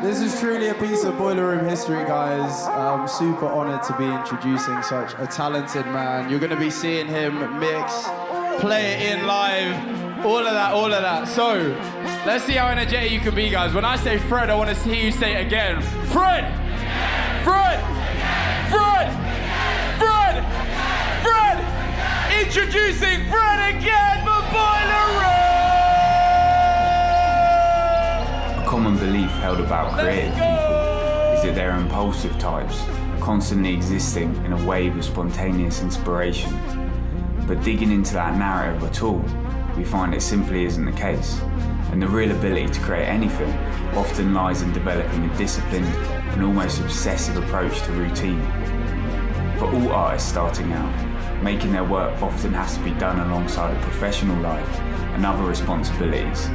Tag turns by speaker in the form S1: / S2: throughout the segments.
S1: This is truly a piece of Boiler Room history, guys. I'm super honoured to be introducing such a talented man. You're going to be seeing him mix, play it in live, all of that. So, let's see how energetic you can be, guys. When I say Fred, I want to hear you say it again. Fred! Fred! Fred! Fred! Fred! Introducing Fred again for Boiler Room!
S2: A common belief held about creative people is that they're impulsive types, constantly existing in a wave of spontaneous inspiration. But digging into that narrative at all, we find it simply isn't the case, and the real ability to create anything often lies in developing a disciplined and almost obsessive approach to routine. For all artists starting out, making their work often has to be done alongside a professional life and other responsibilities.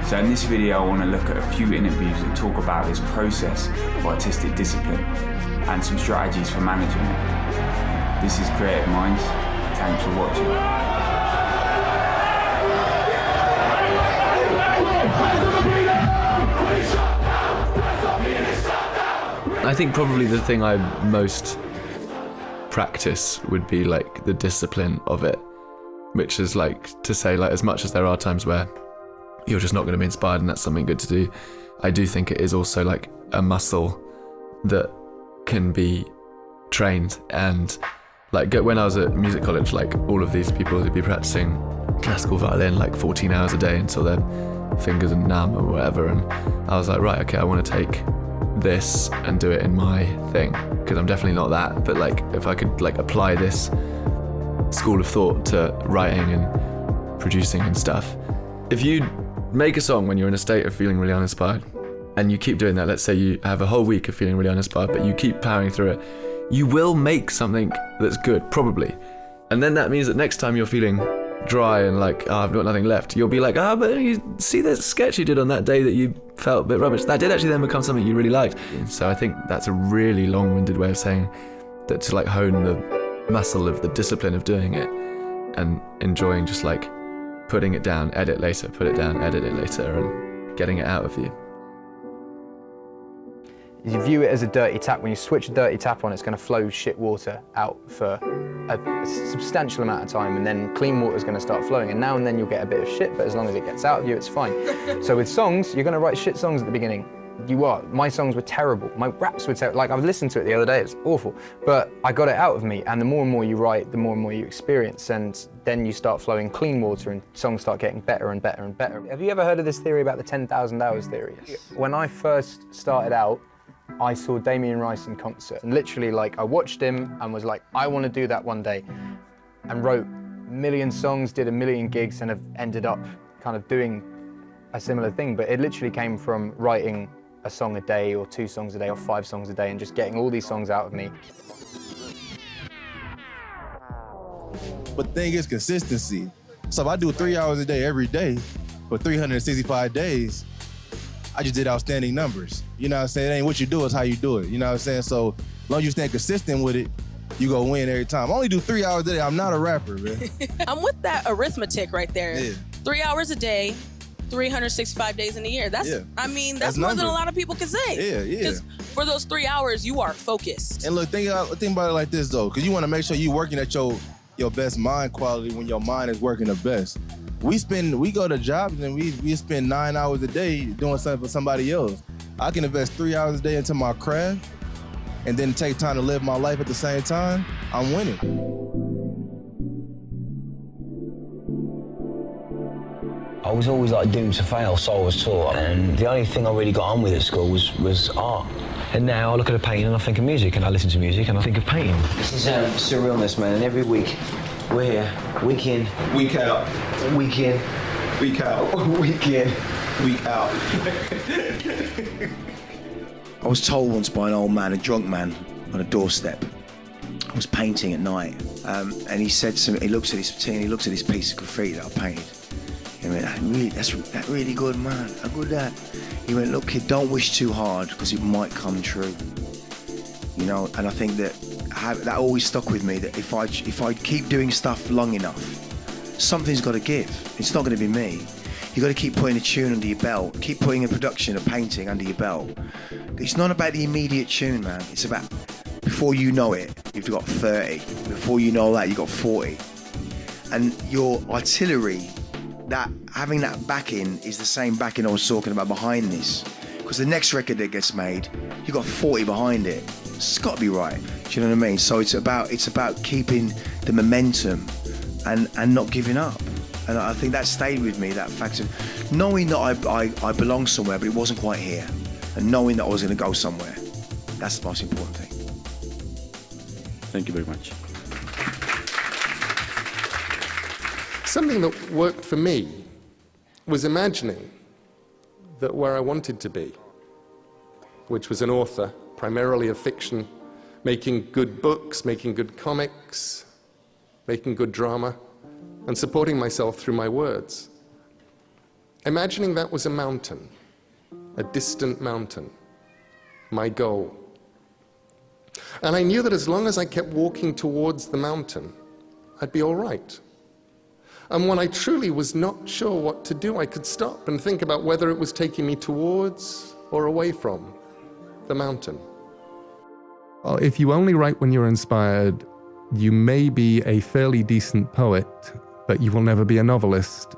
S2: So in this video I want to look at a few interviews that talk about this process of artistic discipline and some strategies for managing it. This is Creative Minds. Thanks for watching.
S3: I think probably the thing I most practice would be like the discipline of it, which is like to say, like, as much as there are times where you're just not going to be inspired and that's something good to do, I do think it is also like a muscle that can be trained. And like when I was at music college, like all of these people would be practicing classical violin like 14 hours a day until their fingers are numb or whatever, and I was like, right, okay, I want to take this and do it in my thing, because I'm definitely not that, but like if I could like apply this school of thought to writing and producing and stuff. If you make a song when you're in a state of feeling really uninspired and you keep doing that, let's say you have a whole week of feeling really uninspired but you keep powering through it, you will make something that's good, probably. And then that means that next time you're feeling dry and like, oh, I've got nothing left, you'll be like, but you see that sketch you did on that day that you felt a bit rubbish, that did actually then become something you really liked. So I think that's a really long-winded way of saying that, to like hone the muscle of the discipline of doing it and enjoying just like putting it down, edit later, put it down, edit it later, and getting it out of you.
S4: You view it as a dirty tap. When you switch a dirty tap on, it's going to flow shit water out for a substantial amount of time, and then clean water is going to start flowing, and now and then you'll get a bit of shit, but as long as it gets out of you, it's fine. So with songs, you're going to write shit songs at the beginning. You are. My songs were terrible. My raps were terrible. Like, I've listened to it the other day, it's awful. But I got it out of me, and the more and more you write, the more and more you experience, and then you start flowing clean water, and songs start getting better and better and better. Have you ever heard of this theory about the 10,000 hours theory? Yes. When I first started out, I saw Damien Rice in concert, and literally, like, I watched him and was like, I want to do that one day, and wrote a million songs, did a million gigs, and have ended up kind of doing a similar thing. But it literally came from writing a song a day, or 2 songs a day, or 5 songs a day, and just getting all these songs out of me.
S5: But the thing is consistency. So if I do 3 hours a day every day for 365 days, I just did outstanding numbers. You know what I'm saying? It ain't what you do, it's how you do it. You know what I'm saying? So as long as you stay consistent with it, you go win every time. I only do 3 hours a day. I'm not a rapper, man.
S6: I'm with that arithmetic right there.
S5: Yeah.
S6: 3 hours a day, 365 days in a year. That's, yeah. I mean, that's more than a lot of people can say.
S5: Yeah, yeah.
S6: Because for those 3 hours, you are focused.
S5: And look, think about it like this, though, because you want to make sure you're working at your best mind quality when your mind is working the best. We go to jobs and we spend 9 hours a day doing something for somebody else. I can invest 3 hours a day into my craft and then take time to live my life at the same time. I'm winning.
S7: I was always like doomed to fail, so I was taught. And the only thing I really got on with at school was art. And now I look at a painting and I think of music, and I listen to music and I think of painting. This is surrealness, man, and every week we're here, week in,
S5: week out,
S7: week in,
S5: week out,
S7: week in,
S5: week out.
S8: I was told once by an old man, a drunk man, on a doorstep. I was painting at night, and he said to me, he looks at his piece of graffiti that I painted. He went, that's really good, man, how good that? He went, look kid, don't wish too hard, because it might come true. You know, and I think that always stuck with me, that if I keep doing stuff long enough, something's got to give. It's not going to be me. You got to keep putting a tune under your belt, keep putting a production, a painting under your belt. It's not about the immediate tune, man. It's about before you know it, you've got 30. Before you know that, you've got 40. And your artillery, that having that backing is the same backing I was talking about behind this. Because the next record that gets made, you've got 40 behind it. It's got to be right. Do you know what I mean? So it's about keeping the momentum and not giving up. And I think that stayed with me, that fact of knowing that I belong somewhere, but it wasn't quite here. And knowing that I was going to go somewhere. That's the most important thing.
S9: Thank you very much.
S10: Something that worked for me was imagining that where I wanted to be, which was an author, primarily of fiction, making good books, making good comics, making good drama, and supporting myself through my words. Imagining that was a mountain, a distant mountain, my goal. And I knew that as long as I kept walking towards the mountain, I'd be all right. And when I truly was not sure what to do, I could stop and think about whether it was taking me towards or away from the mountain.
S3: Well, if you only write when you're inspired, you may be a fairly decent poet, but you will never be a novelist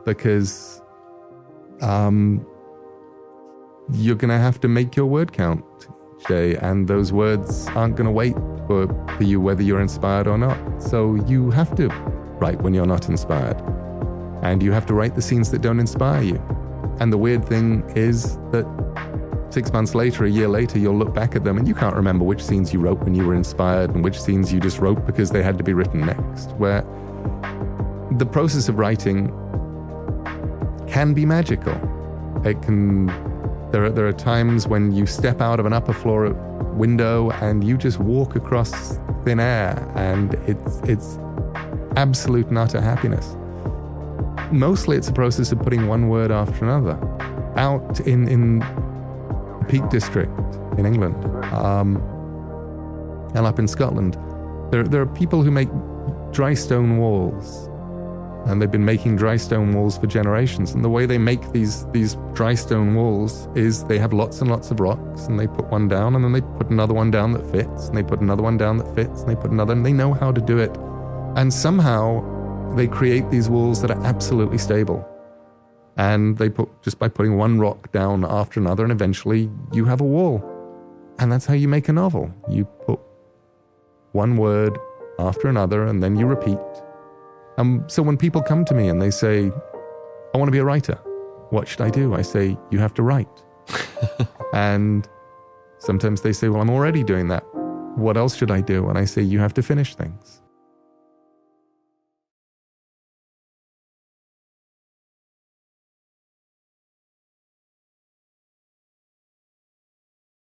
S3: because you're going to have to make your word count, Jay, and those words aren't going to wait for you whether you're inspired or not. So you have to write when you're not inspired. And you have to write the scenes that don't inspire you. And the weird thing is that 6 months later, a year later, you'll look back at them and you can't remember which scenes you wrote when you were inspired and which scenes you just wrote because they had to be written next. Where the process of writing can be magical. It can. There are times when you step out of an upper floor window and you just walk across thin air, and it's absolute and utter happiness. Mostly it's a process of putting one word after another. Out in Peak District in England, and up in Scotland, there are people who make dry stone walls, and they've been making dry stone walls for generations. And the way they make these dry stone walls is they have lots and lots of rocks, and they put one down, and then they put another one down that fits, and they put another one down that fits, and they put another, and they know how to do it. And somehow they create these walls that are absolutely stable. And they put, just by putting one rock down after another, and eventually you have a wall. And that's how you make a novel. You put one word after another, and then you repeat. So when people come to me and they say, I want to be a writer, what should I do? I say, you have to write. And sometimes they say, well, I'm already doing that. What else should I do? And I say, you have to finish things.